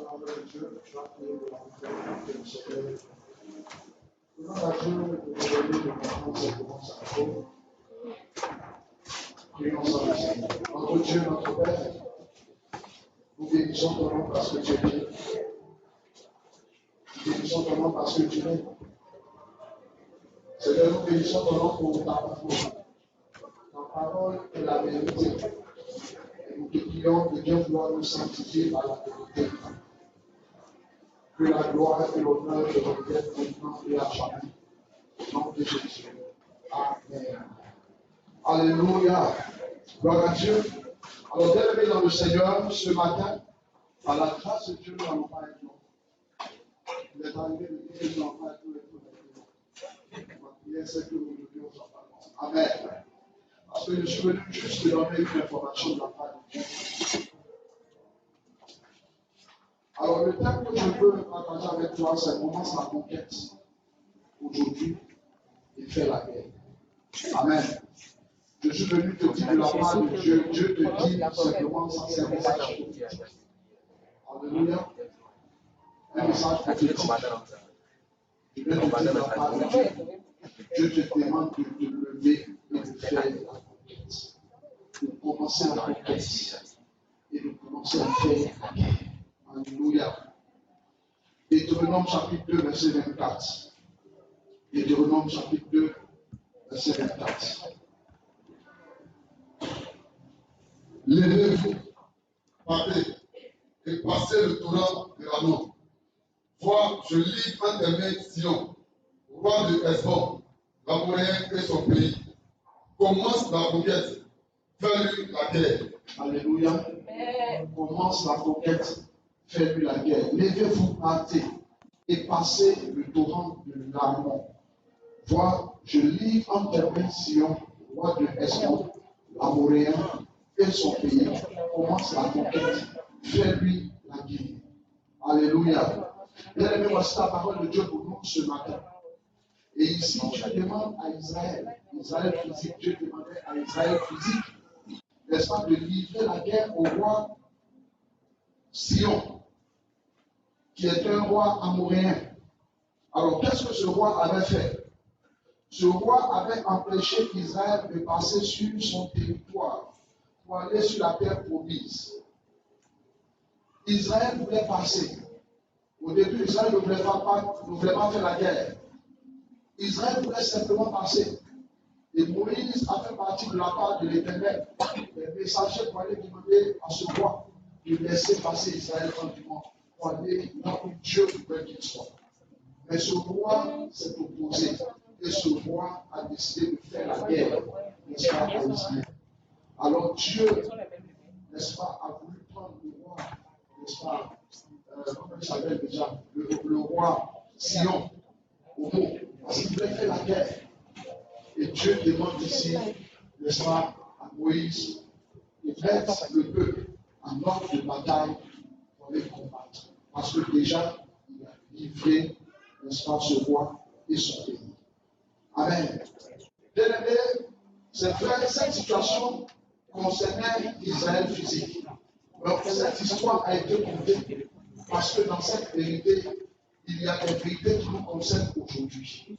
parole de Dieu, tu vas prier pour la paix et le soleil. Demande à Dieu de nous donner de comprendre simplement sa parole. Prions ensemble, Seigneur. Notre Dieu, notre Père, nous bénissons ton nom parce que tu es Dieu. Nous bénissons ton nom parce que tu es. Seigneur, nous bénissons ton nom pour ta parole. Ta parole est la vérité. Et nous te prions de bien vouloir nous sanctifier par la vérité. Que la gloire et l'honneur te reviennent maintenant et à jamais. Au nom de Jésus. Amen. Alléluia. Gloire à Dieu. Alors, bien-aimés dans le Seigneur, ce matin, par la grâce de Dieu, nous n'allons pas être longs. Il est arrivé de dire que nous n'allons pas être longs. Ma prière, c'est que nous devions en parler. Amen. Parce que je suis venu juste te donner une information de la part de Dieu. Alors, le thème que je veux partager avec toi, c'est commence la conquête aujourd'hui et faire la guerre. Amen. Je suis venu te dire de la part de Dieu. Dieu te dit simplement ça, c'est un message prophétique. Alléluia. Un message prophétique. Je viens te dire de la part de Dieu. Dieu te demande de te lever et de faire la conquête. De commencer la conquête. Et de commencer à faire la guerre. Alléluia. Deutéronome chapitre 2, verset 24. Deutéronome chapitre 2, verset 24. Levez-vous, partez, et passez le torrent de l'Arnon. Vois, je livre en tes mains Sion, roi de Hesbon, l'Amoréen et son pays. Commence la conquête, fais-lui la guerre. Alléluia. Commence la conquête, fais-lui la guerre. Levez-vous, partez, et passez le torrent de l'Arnon. Vois, je livre en tes mains Sion, roi de Hesbon, l'Amoréen et son pays. Commence la conquête, fais-lui la guerre. Alléluia. Bien-aimé, voici la parole de Dieu pour nous ce matin. Et ici, Dieu demande à Israël physique, Dieu demandait à Israël physique, n'est-ce pas, de livrer la guerre au roi Sion, qui est un roi amoréen. Alors, qu'est-ce que ce roi avait fait? Ce roi avait empêché Israël de passer sur son territoire pour aller sur la terre promise. Israël voulait passer. Au début, Israël ne voulait pas faire la guerre. Israël voulait simplement passer. Et Moïse a fait partie de la part de l'Éternel. Les messagers pour aller demander à ce roi de laisser passer Israël tranquillement pour aller là où Dieu veut qu'il soit. Mais ce roi s'est opposé. Et ce roi a décidé de faire la guerre, n'est-ce pas, à Israël. Alors Dieu, n'est-ce pas, a voulu prendre le roi, n'est-ce pas, comment il s'appelle déjà, le roi Sion, au mot, parce qu'il voulait faire la guerre. Et Dieu demande ici, n'est-ce pas, à Moïse, de mettre le peuple en ordre de bataille pour les combattre. Parce que déjà, il a livré, n'est-ce pas, ce roi et son pays. Amen. Bien-aimé, c'est vrai, cette situation concernait Israël physique. Donc, cette histoire a été contée parce que dans cette vérité, il y a des vérités qui nous concernent aujourd'hui.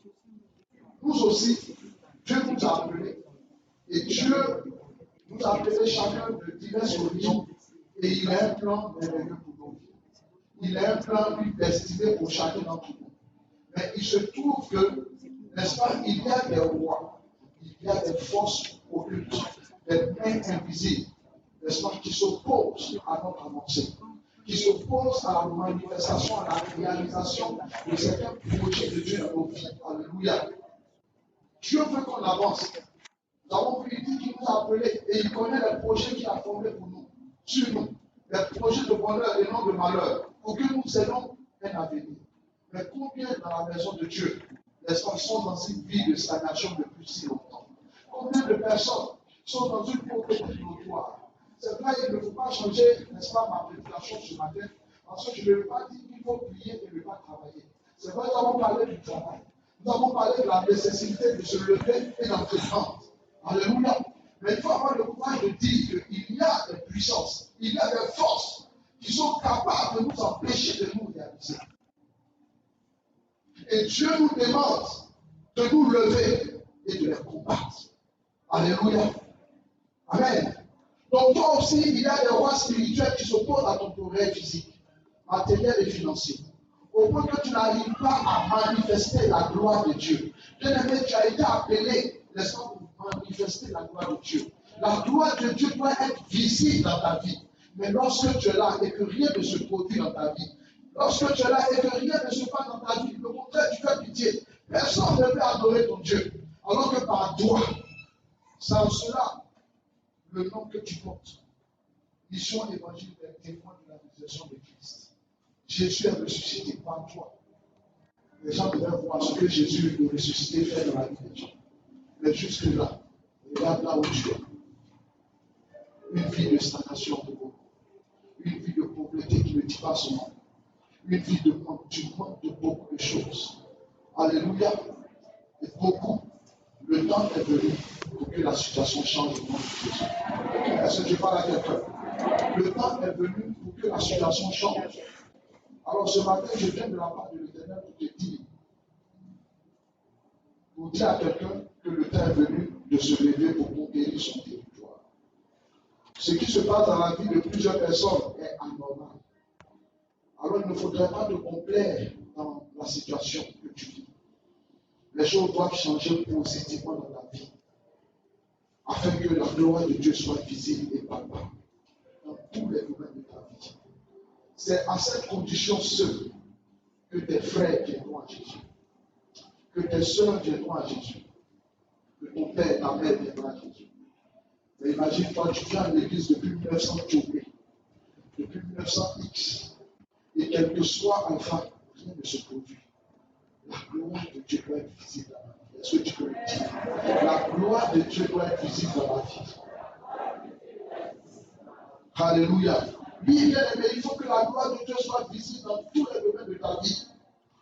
Nous aussi, Dieu nous a appelés et Dieu nous a appelés chacun de diverses horizons et il a un plan merveilleux pour nos vies. Il a un plan destiné pour chacun d'entre nous. Mais il se trouve que, n'est-ce pas, il y a des rois, il y a des forces occultes, des mains invisibles, n'est-ce pas, qui s'opposent à notre avancée, qui s'opposent à la manifestation, à la réalisation de certains projets de Dieu dans nos vies. Alléluia. Dieu veut qu'on avance. Nous avons vu, il dit qu'il nous a appelés et il connaît les projets qu'il a formés pour nous, sur nous, les projets de bonheur et non de malheur, pour que nous ayons un avenir. Mais combien dans la maison de Dieu, n'est-ce pas, sont dans une vie de stagnation depuis si longtemps? Combien de personnes sont dans une pauvreté notoire? C'est vrai, il ne faut pas changer, n'est-ce pas, ma prédication ce matin, parce que je ne veux pas dire qu'il faut prier et ne pas travailler. C'est vrai, nous avons parlé du travail. Nous avons parlé de la nécessité de se lever et d'entreprendre. Alléluia. Mais il faut avoir le courage de dire qu'il y a des puissances, il y a des forces qui sont capables de nous empêcher de nous réaliser. Et Dieu nous demande de nous lever et de les combattre. Alléluia. Amen. Donc toi aussi, il y a des rois spirituels qui s'opposent à ton progrès physique, matériel et financier. Au point que tu n'arrives pas à manifester la gloire de Dieu. Bien-aimé, tu as été appelé, n'est-ce pas, pour manifester la gloire de Dieu. La gloire de Dieu doit être visible dans ta vie. Mais lorsque tu es là et que rien ne se produit dans ta vie, lorsque tu es là et que rien ne se passe dans ta vie, le contraire, tu fais pitié. Personne ne peut adorer ton Dieu. Alors que par toi, c'est en cela le nom que tu portes. Mission évangile des témoins de la résurrection de Christ. Jésus est ressuscité par toi. Les gens devraient voir ce que Jésus, le ressuscité, fait dans la vie des gens. Mais jusque-là, regarde là où tu es. Une vie de stagnation de beaucoup. Une vie de pauvreté qui ne dit pas son nom. Une vie de manque, tu manques de beaucoup de choses. Alléluia. Et beaucoup, le temps est venu pour que la situation change au nom de Jésus. Est-ce que je parle à quelqu'un? Le temps est venu pour que la situation change. Alors ce matin, je viens de la part de l'Éternel pour dire à quelqu'un que le temps est venu de se lever pour conquérir son territoire. Ce qui se passe dans la vie de plusieurs personnes est anormal. Alors il ne faudrait pas te complaire dans la situation que tu vis. Les choses doivent changer positivement dans ta vie, afin que la gloire de Dieu soit visible et palpable dans tous les domaines de ta vie. C'est à cette condition seule que tes frères viendront à Jésus, que tes soeurs viendront à Jésus, que ton père, ta mère viendront à Jésus. Mais imagine-toi, tu viens à l'église depuis 1900 Tchobé, depuis 1900X, et quel que soit enfin, rien ne se produit. La gloire de Dieu doit être visible dans ma vie. Est-ce que tu peux le dire? La gloire de Dieu doit être visible dans ma vie. Alléluia. Oui, bien aimé, il faut que la gloire de Dieu soit visible dans tous les domaines de ta vie.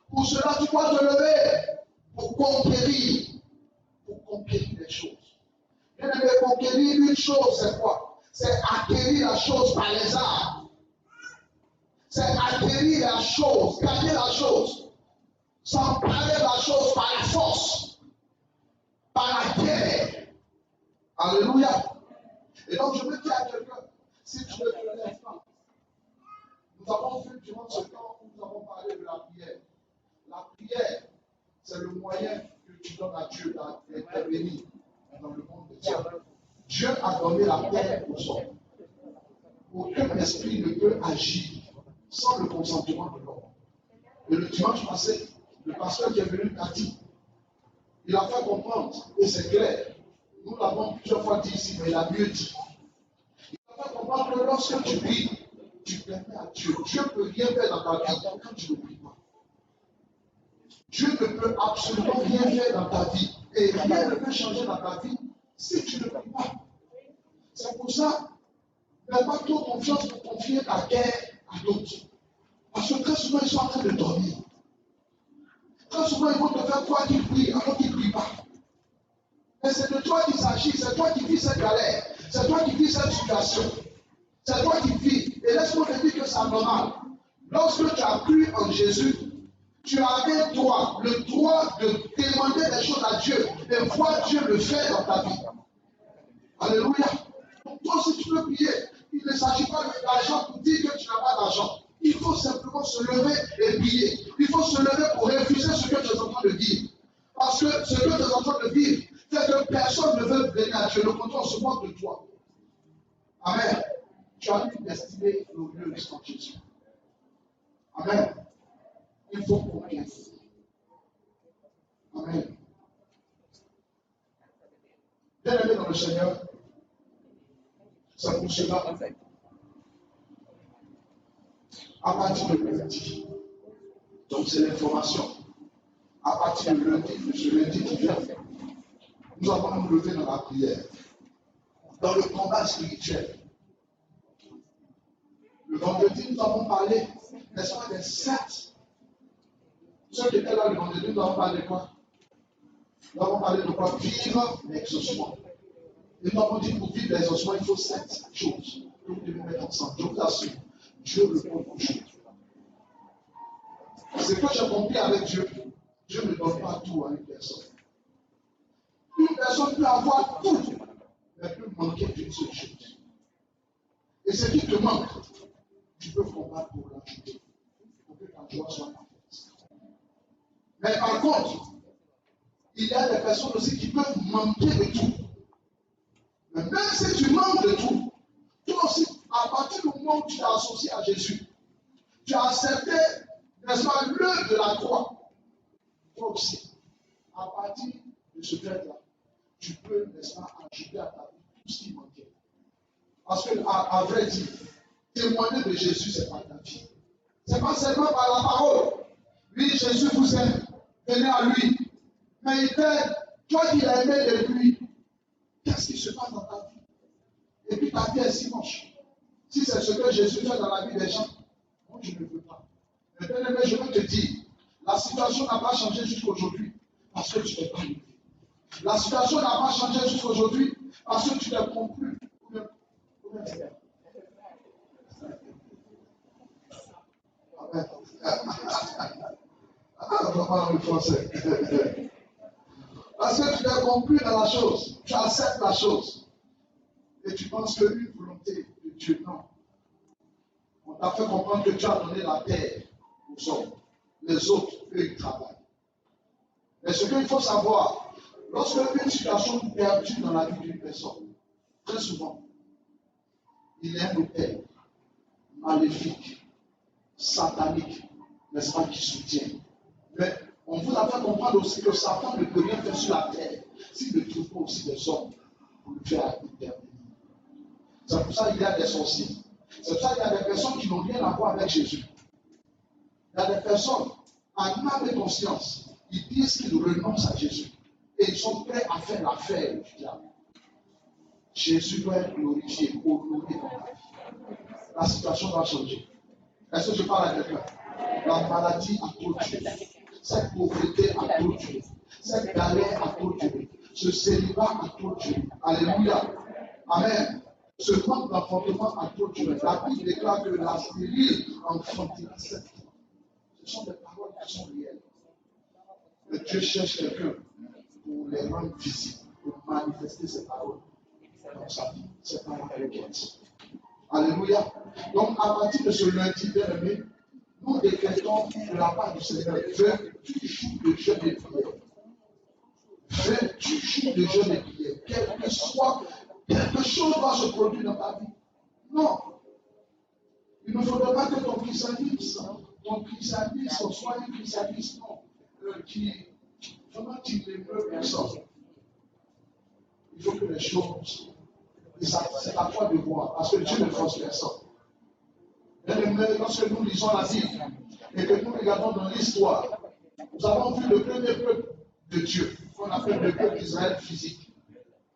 Pour cela, tu dois te lever pour conquérir les choses. Bien aimé, conquérir une chose, c'est quoi? C'est acquérir la chose par les armes. C'est acquérir la chose, gagner la chose. S'emparer de la chose par la force, par la guerre. Alléluia. Et donc, je veux dire à quelqu'un, si tu ne te lèves pas, nous avons vu durant ce temps où nous avons parlé de la prière. La prière, c'est le moyen que tu donnes à Dieu d'intervenir dans le monde de Dieu. Dieu a donné la terre aux hommes. Aucun esprit ne peut agir sans le consentement de l'homme. Et le dimanche passé, le pasteur qui est venu t'a dit, il a fait comprendre, et c'est clair, nous l'avons plusieurs fois dit ici, mais il a mieux dit. Il a fait comprendre que lorsque tu pries, tu permets à Dieu. Dieu ne peut rien faire dans ta vie quand tu ne pries pas. Dieu ne peut absolument rien faire dans ta vie. Et rien ne peut changer dans ta vie si tu ne pries pas. C'est pour ça, n'aie pas trop confiance pour confier ta guerre à d'autres. Parce que très souvent, ils sont en train de dormir. Très souvent, ils vont te faire croire qu'ils prient alors qu'ils ne prient pas. Mais c'est de toi qu'il s'agit, c'est toi qui vis cette galère, c'est toi qui vis cette situation, c'est toi qui vis. Et laisse-moi te dire que c'est normal. Lorsque tu as cru en Jésus, tu avais droit, le droit de demander des choses à Dieu et voir Dieu le faire dans ta vie. Alléluia. Donc toi, si tu veux prier, il ne s'agit pas d'argent pour dire que tu n'as pas d'argent. Il faut simplement se lever et prier. Il faut se lever pour refuser ce que tu es en train de vivre. Parce que ce que tu es en train de vivre fait que personne ne veut venir à Dieu. Le contraire, on se moque de toi. Amen. Tu as une destinée glorieuse en Jésus. Amen. Il faut conquérir. Amen. Bien aimé dans le Seigneur, c'est pour cela. À partir de lundi, donc c'est l'information. À partir de lundi, de ce lundi qui vient, nous allons nous lever dans la prière, dans le combat spirituel. Le vendredi, nous avons parlé, n'est-ce pas, des 7. Ceux qui étaient là le vendredi, nous avons parlé de quoi? Nous avons parlé de quoi? Vivre l'exaucement. Et nous avons dit pour vivre l'exaucement, il faut 7 choses que vous devez mettre ensemble. Je vous assure, Dieu répond aux choses. Ce que j'ai compris avec Dieu, Dieu ne donne pas tout à une personne. Une personne peut avoir tout, mais peut manquer d'une seule chose. Et ce qui te manque, tu peux combattre pour l'ajouter, pour que ta joie soit parfaite. Mais par contre, il y a des personnes aussi qui peuvent manquer de tout. Mais même si tu manques de tout, toi aussi, à partir du moment où tu t'es associé à Jésus, tu as accepté, n'est-ce pas, l'œuvre de la croix. Toi aussi, à partir de ce fait-là, tu peux, n'est-ce pas, ajouter à ta vie tout ce qui manquait. Parce que, à vrai dire, témoigner de Jésus, ce n'est pas ta vie. Ce n'est pas seulement par la parole. Oui, Jésus vous aime, venez à lui. Mais il t'aime, toi qui l'as aimé depuis, qu'est-ce qui se passe dans ta vie? Et puis ta vie est si moche. Si c'est ce que Jésus fait dans la vie des gens, moi je ne veux pas. Mais bien aimé, je veux te dire, la situation n'a pas changé jusqu'aujourd'hui parce que tu t'es pas levé. La situation n'a pas changé jusqu'aujourd'hui parce que tu t'es conclu. Amen. Vraiment le français. Parce que tu t'es conclu dans la chose, tu acceptes la chose. Et tu penses que une volonté de Dieu, non. On t'a fait comprendre que tu as donné la terre aux hommes. Les autres, eux, ils travaillent. Mais ce qu'il faut savoir, lorsque une situation perdue dans la vie d'une personne, très souvent, il y a un hôtel maléfique, satanique, n'est-ce pas, qui soutient. Mais on vous a fait comprendre aussi que Satan ne peut rien faire sur la terre s'il ne trouve pas aussi des hommes pour le faire intervenir. C'est pour ça qu'il y a des sorciers. C'est pour ça qu'il y a des personnes qui n'ont rien à voir avec Jésus. Il y a des personnes, en âme et conscience, ils disent qu'ils renoncent à Jésus. Et ils sont prêts à faire l'affaire du diable. Jésus doit être glorifié, honoré dans la vie. La situation doit changer. Est-ce que je parle à quelqu'un? La maladie a trop tué. Cette pauvreté a trop tué. Cette galère a trop tué. Ce célibat a trop tué. Alléluia. Amen. Ce manque d'enfantement a trop tué. La Bible déclare que la stérile enfantera 7 fois. Ce sont des paroles qui sont réelles. Mais Dieu cherche quelqu'un pour les rendre visibles, pour manifester ces paroles dans sa vie. C'est pas la requête. Alléluia. Donc, à partir de ce lundi, bien aimé, nous décrétons de la part du Seigneur 28 jours de jeûne et prière. 28 jours de jeûne et prière. Quelque chose doit se produire dans ta vie. Non. Il ne faudrait pas que ton christianisme soit un christianisme vraiment qui n'émeut personne. Il faut que les choses, et ça, c'est à toi de voir, parce que Dieu ne force personne. Lorsque nous lisons la Bible et que nous regardons dans l'histoire, nous avons vu le premier peuple de Dieu, qu'on appelle le peuple d'Israël physique.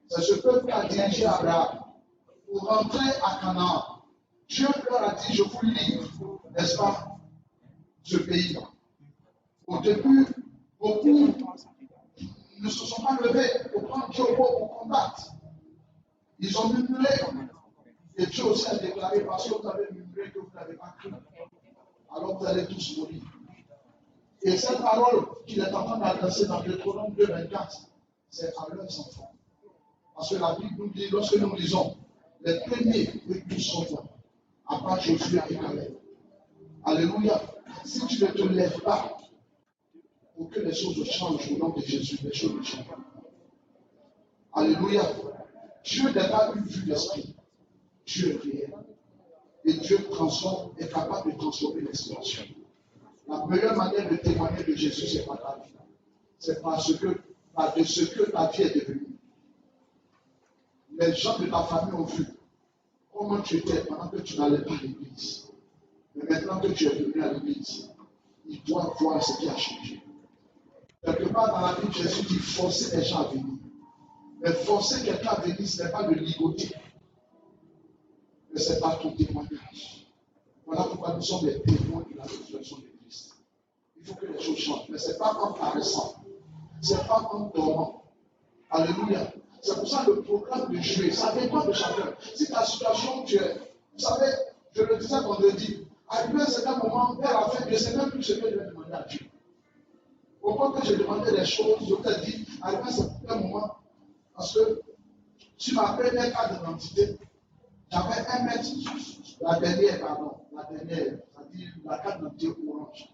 C'est ce peuple qui a dirigé Abraham pour rentrer à Canaan. Dieu leur a dit, je vous livre, n'est-ce pas, ce pays-là. Au début, beaucoup ne se sont pas levés pour prendre Dieu au mot pour combattre. Ils ont murmuré. Et Dieu aussi a déclaré, parce que vous avez murmuré que vous n'avez pas cru. Alors vous allez tous mourir. Et cette parole qu'il est en train d'adresser dans Deutéronome 2:24, c'est à leurs enfants. Parce que la Bible nous dit, lorsque nous lisons, les premiers, eux tous sont morts. À part Josué et Caleb. Alléluia. Si tu ne te lèves pas pour que les choses changent au nom de Jésus, les choses ne changent pas. Alléluia. Dieu n'est pas une vue d'esprit. Dieu est réel. Et Dieu transforme, est capable de transformer les situations. La meilleure manière de témoigner de Jésus, c'est par ta vie. C'est par ce que ta vie est devenue. Les gens de ta famille ont vu comment tu étais pendant que tu n'allais pas à l'église. Mais maintenant que tu es venu à l'église, ils doivent voir ce qui a changé. Quelque part dans la Bible, Jésus dit forcer les gens à venir. Mais forcer quelqu'un à venir, ce n'est pas le ligoter. Mais c'est pas ton témoignage. Voilà pourquoi nous sommes les témoins de la résurrection de Christ. Il faut que les choses changent. Mais ce n'est pas en caressant. Ce n'est pas en dormant. Alléluia. C'est pour ça que le programme de jouer, ça dépend de chacun. Si ta situation, vous savez, Je le disais vendredi. Arrivé à un certain moment, vers la fin, je ne sais même plus ce que je vais demander à Dieu. Au point que j'ai demandé des choses, je vous ai dit, arrivé à un certain moment, parce que sur ma première carte d'identité, j'avais 1 mètre, la dernière, c'est-à-dire la carte d'identité orange.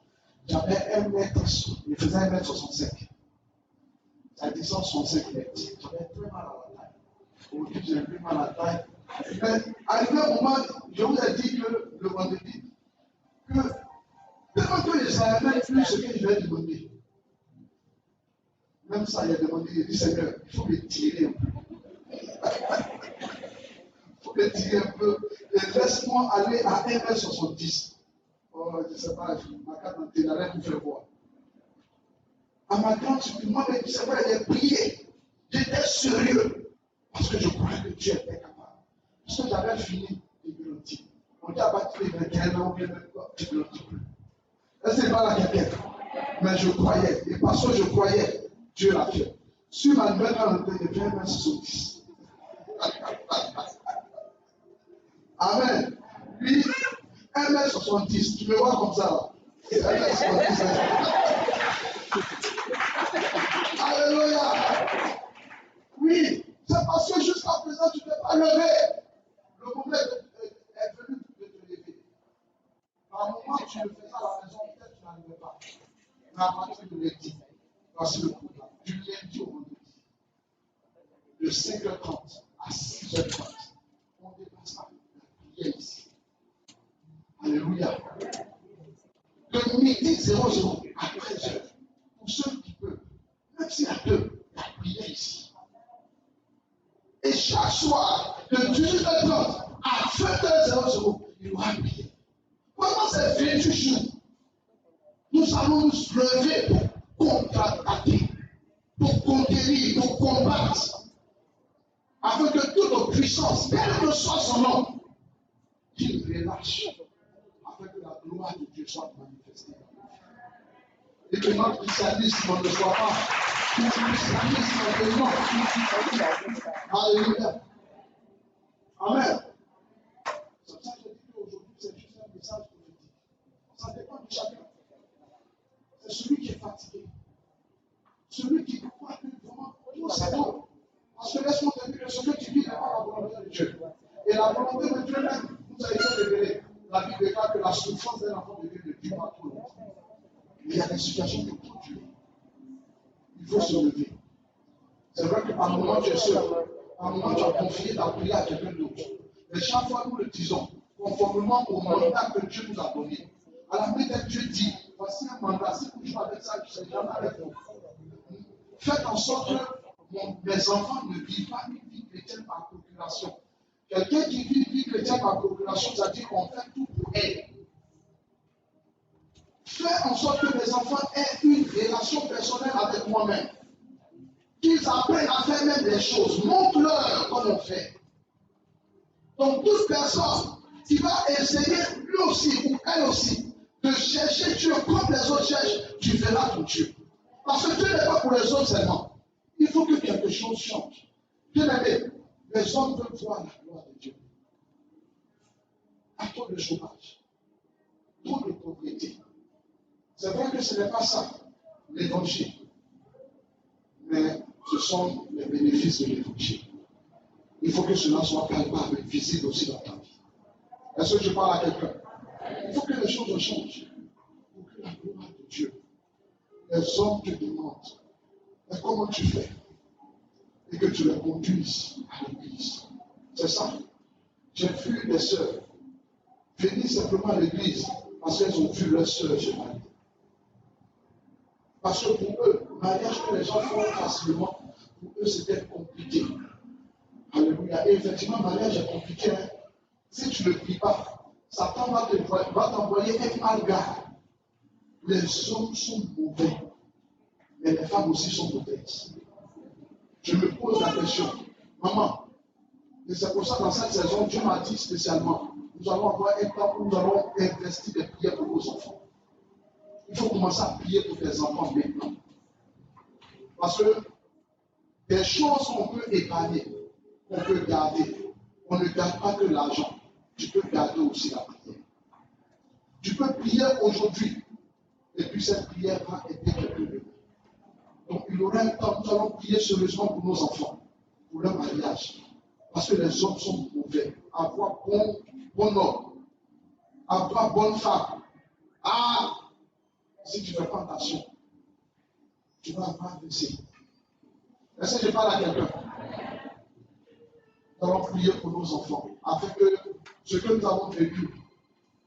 J'avais 1 mètre, je faisais 1m65. Ça dit 165 mètres. J'avais très mal à la taille. Aujourd'hui, j'ai plus mal à la taille. Mais arrivé un moment, je vous ai dit que le vendredi, que tellement que je ne savais même plus ce que je vais demander. Même ça, il a demandé, il dit Seigneur, il faut me tirer un peu. Il faut me tirer un peu. Et laisse-moi aller à 1m70. Oh, je ne sais pas, ma carte d'identité n'allait vous faire voir. À ma grande surprise, moi, c'est vrai, j'ai prié. J'étais sérieux. Parce que je croyais que Dieu était capable. Parce que j'avais fini les grandir. On dit à partir de 21 ans, je ne grandis plus. Est-ce que c'est pas la quelqu'un? Mais je croyais. Et parce que je croyais, Dieu l'a fait. Sur ma nouvelle identité, je viens à 1,70 m. Amen. Puis, 1,70 m, tu me vois comme ça là. 1,70 m. Alléluia. Oui, c'est parce que jusqu'à présent, tu ne t'es pas levé. Le moment est venu de te lever. Par moment, tu le faisais à la maison, peut-être tu n'arrivais pas. Mais à partir de lundi, voici le programme. Du lundi au vendredi, de 5h30 à 6h30, on dépasse la prière ici. Alléluia. De midi 00 à 13h, pour ceux qui peuvent, même s'il y a deux, la prière ici. Et chaque soir, de 18h30 à 20h00, il y aura prière. Pendant ces 28 jours, nous allons nous lever pour contre-attaquer, pour conquérir, pour combattre, afin que toute nos puissances, quel que soit son nom, qu'il relâche, afin que la gloire de Dieu soit manifestée. Et que notre christianisme ne soit pas un christianisme de nom. Alléluia. Amen. C'est pour ça que je dis qu'aujourd'hui, c'est juste un message prophétique. Ça dépend de chacun. C'est celui qui est fatigué. Celui qui croit que vraiment tout c'est bon. Parce que laisse-moi te dire que ce que tu vis n'est pas la volonté de Dieu. Et la volonté de Dieu même nous a été révélée. La Bible déclare que la souffrance d'un enfant de Dieu ne dure pas trop longtemps. Mais il y a des situations qui vont durer. Il faut se lever. C'est vrai qu'à un moment tu es seul. À un moment tu as confié ta prière à quelqu'un d'autre. Mais chaque fois nous le disons, conformément au mandat que Dieu nous a donné. À la fin, Dieu dit, voici un mandat, si vous jouez avec ça, je ne sais jamais avec vous. Faites en sorte que mes enfants ne vivent pas une vie chrétienne par procuration. Quelqu'un qui vit une vie chrétienne par procuration, c'est-à-dire qu'on fait tout pour elle. Fais en sorte que mes enfants aient une relation personnelle avec moi-même. Qu'ils apprennent à faire même des choses. Montre-leur comment on fait. Donc, toute personne qui va essayer, lui aussi ou elle aussi, de chercher Dieu comme les autres cherchent, tu verras ton Dieu. Parce que Dieu n'est pas pour les autres seulement. Il faut que quelque chose change. Bien aimé, les hommes veulent voir la gloire de Dieu. À trop de chômage, trop de pauvreté. C'est vrai que ce n'est pas ça, l'évangile. Mais ce sont les bénéfices de l'évangile. Il faut que cela soit palpable et visible aussi dans ta vie. Est-ce que je parle à quelqu'un? Il faut que les choses changent. Pour que la gloire de Dieu, les hommes te demandent, mais comment tu fais? Et que tu les conduises à l'église. C'est ça. J'ai vu des sœurs venir simplement à l'église parce qu'elles ont vu leur sœur se marier. Parce que pour eux, le mariage que les gens font facilement, pour eux c'était compliqué. Alléluia. Et effectivement, le mariage est compliqué. Hein? Si tu ne le pries pas, Satan va t'envoyer un malgare. Les hommes sont mauvais, mais les femmes aussi sont mauvaises. Je me pose la question, maman, et c'est pour ça dans cette saison, Dieu m'a dit spécialement, nous allons avoir un temps où nous allons investir des prières pour nos enfants. Il faut commencer à prier pour tes enfants maintenant. Parce que des choses qu'on peut épargner, qu'on peut garder, on ne garde pas que l'argent. tu peux garder aussi la prière. Tu peux prier aujourd'hui, et puis cette prière va aider quelqu'un. Donc il y aura un temps, nous allons prier sérieusement pour nos enfants, pour leur mariage. Parce que les hommes sont mauvais. Avoir bon homme, avoir bonne femme. Ah, si tu ne fais pas attention, tu vas avoir blessé. Est-ce que je parle à quelqu'un? Nous allons prier pour nos enfants, afin que ce que nous avons vécu,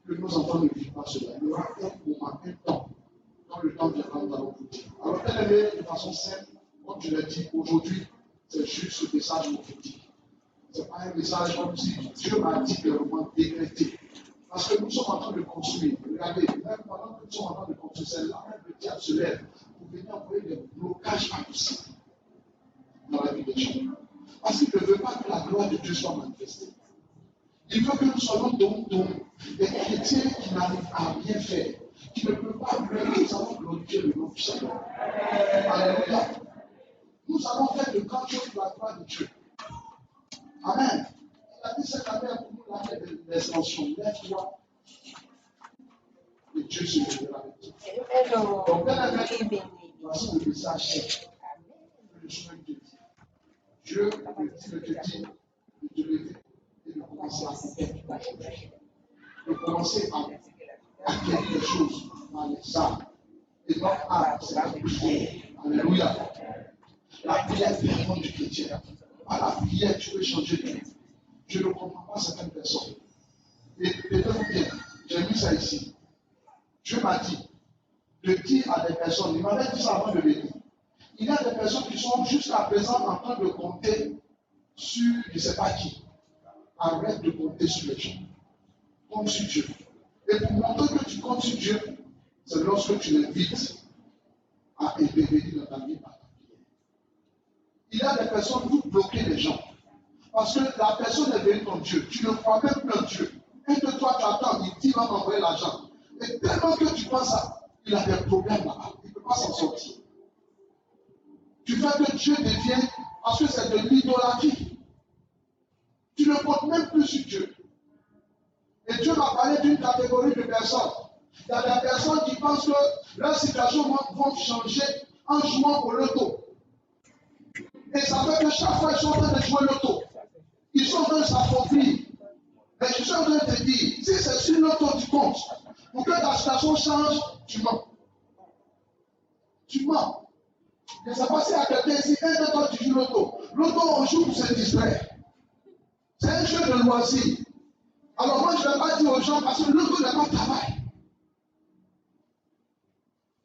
que nos enfants ne vivent pas cela. Il y aura un moment, un temps. Quand le temps viendra, nous allons vous dire. Alors, bien aimé, de façon simple, comme je l'ai dit, aujourd'hui, c'est juste ce message prophétique. Ce n'est pas un message comme si Dieu m'a dit clairement décrété. Parce que nous sommes en train de construire. Regardez, même pendant que nous sommes en train de construire, c'est là même le diable se lève pour venir envoyer des blocages impossibles dans la vie des gens. Parce qu'il ne veut pas que la gloire de Dieu soit manifestée. Il veut que nous soyons des chrétiens qui n'arrivent à rien faire, qui ne peuvent pas glorifier, nous allons glorifier le nom du Seigneur. Alléluia. Nous allons faire de grandes choses pour la gloire de Dieu. Amen. Il a dit cette année pour nous l'année de l'extension. Lève-toi. Et Dieu se lèvera avec toi. Donc, voici le message que je souhaite te dire. Dieu me dit de te dire, de te lever et de commencer à faire. De commencer à faire des choses dans les âmes. Et non à la prière. Alléluia. La prière fait rendre du chrétien. Par la prière, tu peux changer de vie. Je ne comprends pas certaines personnes. Et tenez-vous bien, j'ai mis ça ici. Dieu m'a dit de dire à des personnes, il m'avait dit ça avant de venir. Il y a des personnes qui sont jusqu'à présent en train de compter sur je ne sais pas qui. Arrête de compter sur les gens. Compte sur Dieu. Et pour montrer que tu comptes sur Dieu, c'est lorsque tu l'invites à intervenir dans ta vie par ta prière. Il y a des personnes qui bloquent les gens. Parce que la personne est venue ton Dieu. Tu ne crois même plus en Dieu. Et que toi tu attends, il dit, il va m'envoyer l'argent. Et tellement que tu penses ça, il a des problèmes là-bas. Il ne peut pas s'en sortir. Tu fais que Dieu devienne, parce que c'est de l'idolâtrie. Tu ne comptes même plus sur Dieu. Et Dieu m'a parlé d'une catégorie de personnes. Il y a des personnes qui pensent que leur situation va changer en jouant au loto. Et ça fait que chaque fois ils sont en train de jouer l'auto, ils sont en train de s'accomplir. Mais je suis en train de te dire, si c'est sur l'auto tu comptes, pour que ta situation change, tu mens. Tu mens. Et ça passe à quelqu'un ici, un de toi tu joues l'auto. L'auto on joue pour se distraire. C'est un jeu de loisir. Alors moi je ne vais pas dire aux gens parce que l'auto n'est pas travail.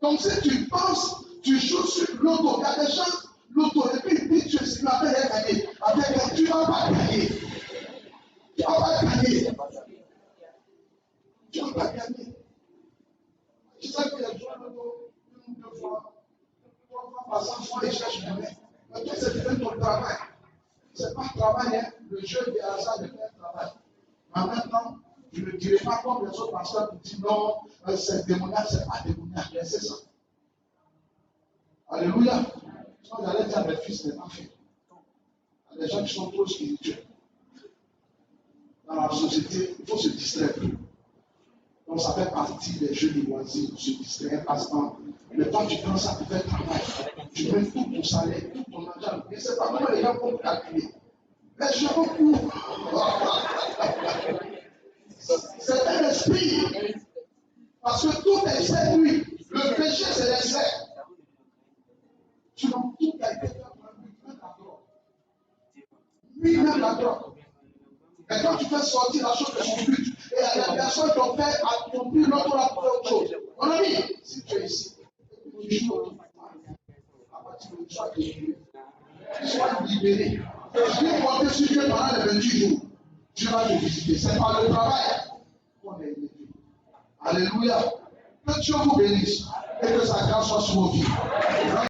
Donc si tu penses, tu joues sur l'auto, il y a des gens, l'auto, et puis il dit tu es appelle à gagner. Après, tu ne vas pas gagner. Tu ne vas pas gagner. Tu ne vas pas gagner. Je sais qu'il y a des gens l'auto, une ou deux fois, trois fois par 100 fois, ils cherchent le mec. Mais toi, c'est peut-être ton travail. Ce n'est pas un travail, hein. Le jeu des hasards de faire un travail. Mais en même temps, je ne dirais pas comme les autres pasteurs qui disent non, c'est démoniaque, c'est pas démoniaque, c'est ça. Alléluia. Sinon, j'allais dire à mes fils, n'est pas fait. Il y a des gens qui sont trop spirituels. Dans la société, il faut se distraire plus. Donc, ça fait partie des jeux de loisirs, se distraire, passe-temps. Mais quand tu prends ça pour faire travail, tu mets tout ton salaire, tout ton argent. Et c'est pas comment les gens vont calculer. Mais je recours. C'est un esprit. Parce que tout excès, lui, le péché, c'est l'excès. Tu n'as tout a été fait pour même la drogue. Oui, même la drogue. Et quand tu fais sortir la chose de son but, et il y a des personnes qui ont fait accomplir l'autre la pour autre chose. Mon ami, si tu es ici, tu joues à partir de tu sois libéré. Tu sois libéré. Si tu comptes sur Dieu pendant les 28 jours, tu vas te visiter. C'est par le travail qu'on est élevé. Alléluia. Que Dieu vous bénisse et que sa grâce soit sur vos vies.